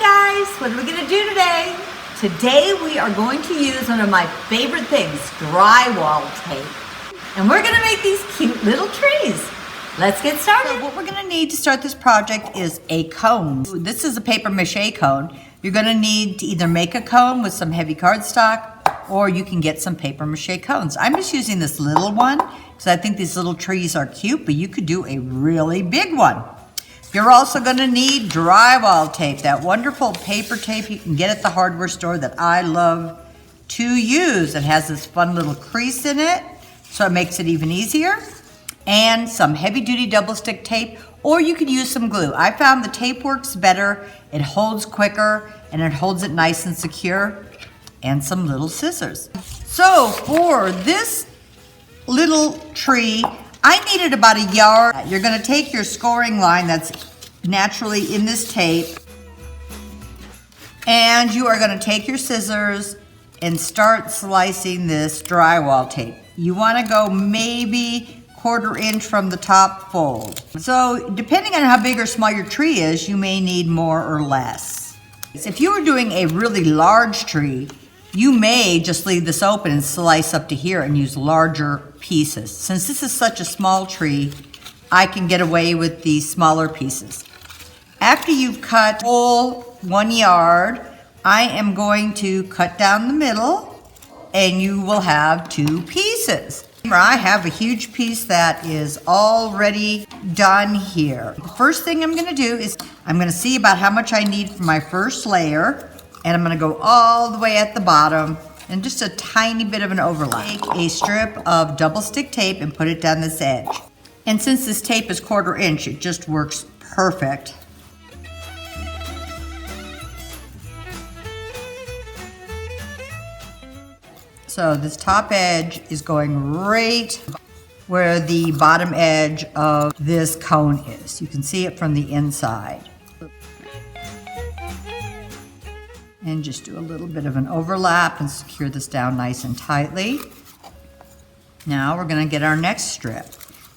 Hi guys, what are we going to do today? Today we are going to use one of my favorite things, drywall tape. And we're going to make these cute little trees. Let's get started. So what we're going to need to start this project is a cone. This is a paper mache cone. You're going to need to either make a cone with some heavy cardstock or you can get some paper mache cones. I'm just using this little one because I think these little trees are cute, but you could do a really big one. You're also going to need drywall tape, that wonderful paper tape you can get at the hardware store that I love to use. It has this fun little crease in it, so it makes it even easier. And some heavy-duty double-stick tape, or you could use some glue. I found the tape works better, it holds quicker, and it holds it nice and secure, and some little scissors. So for this little tree, I needed about a yard. You're going to take your scoring line that's naturally in this tape, and you are going to take your scissors and start slicing this drywall tape. You want to go maybe 1/4 inch from the top fold. So depending on how big or small your tree is, you may need more or less. If you were doing a really large tree, you may just leave this open and slice up to here and use larger pieces. Since this is such a small tree, I can get away with the smaller pieces. After you've cut whole 1 yard, I am going to cut down the middle and you will have 2 pieces. I have a huge piece that is already done here. The first thing I'm going to do is I'm going to see about how much I need for my first layer. And I'm going to go all the way at the bottom and just a tiny bit of an overlap. Take a strip of double stick tape and put it down this edge. And since this tape is 1/4 inch, it just works perfect. So this top edge is going right where the bottom edge of this cone is. You can see it from the inside. And just do a little bit of an overlap and secure this down nice and tightly. Now we're going to get our next strip.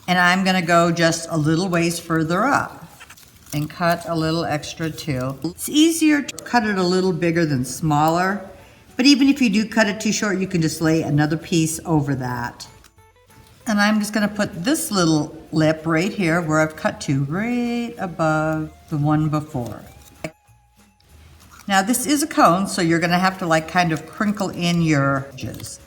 And I'm going to go just a little ways further up and cut a little extra too. It's easier to cut it a little bigger than smaller, but even if you do cut it too short, you can just lay another piece over that. And I'm just going to put this little lip right here where I've cut to, right above the one before. Now this is a cone, so you're going to have to like kind of crinkle in your edges.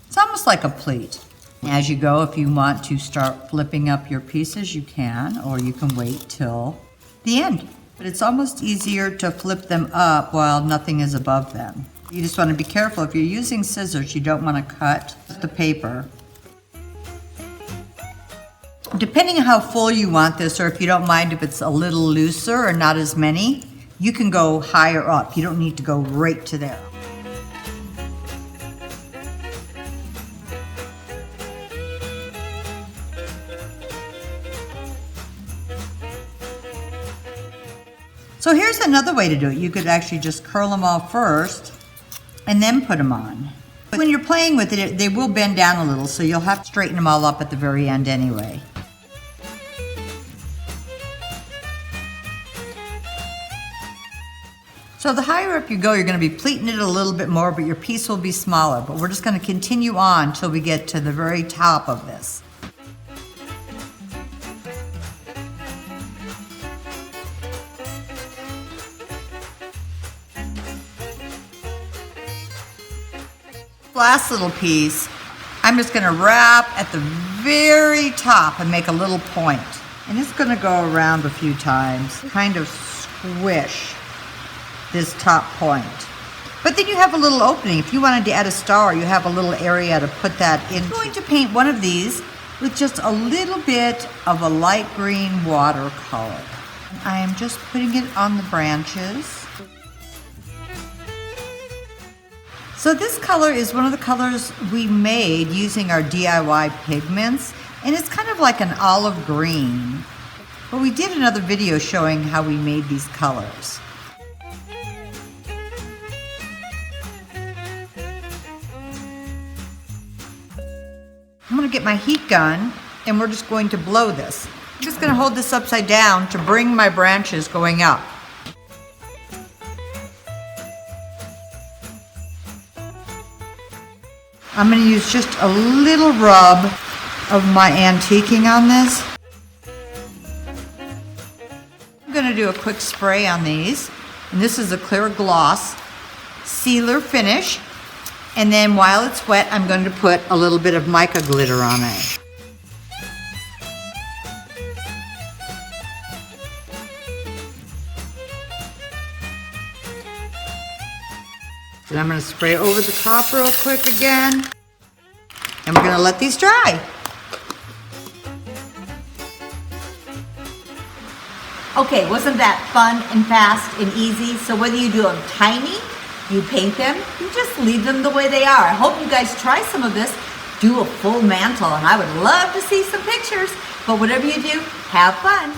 It's almost like a pleat. As you go, if you want to start flipping up your pieces, you can, or you can wait till the end. But it's almost easier to flip them up while nothing is above them. You just want to be careful. If you're using scissors, you don't want to cut the paper. Depending on how full you want this, or if you don't mind if it's a little looser or not as many, you can go higher up. You don't need to go right to there. So here's another way to do it. You could actually just curl them off first and then put them on. But when you're playing with it, they will bend down a little, so you'll have to straighten them all up at the very end anyway. So the higher up you go, you're going to be pleating it a little bit more, but your piece will be smaller. But we're just going to continue on until we get to the very top of this. Last little piece, I'm just going to wrap at the very top and make a little point. And it's going to go around a few times, kind of squish this top point. But then you have a little opening. If you wanted to add a star, you have a little area to put that in. I'm going to paint one of these with just a little bit of a light green watercolor. I am just putting it on the branches. So this color is one of the colors we made using our DIY pigments, and it's kind of like an olive green. But we did another video showing how we made these colors. I'm going to get my heat gun and we're just going to blow this. I'm just going to hold this upside down to bring my branches going up. I'm going to use just a little rub of my antiquing on this. I'm going to do a quick spray on these. And this is a clear gloss sealer finish. And then while it's wet, I'm going to put a little bit of mica glitter on it. Then I'm going to spray over the top real quick again. And we're going to let these dry. Okay, wasn't that fun and fast and easy? So whether you do them tiny, you paint them, you just leave them the way they are. I hope you guys try some of this. Do a full mantle, and I would love to see some pictures. But whatever you do, have fun.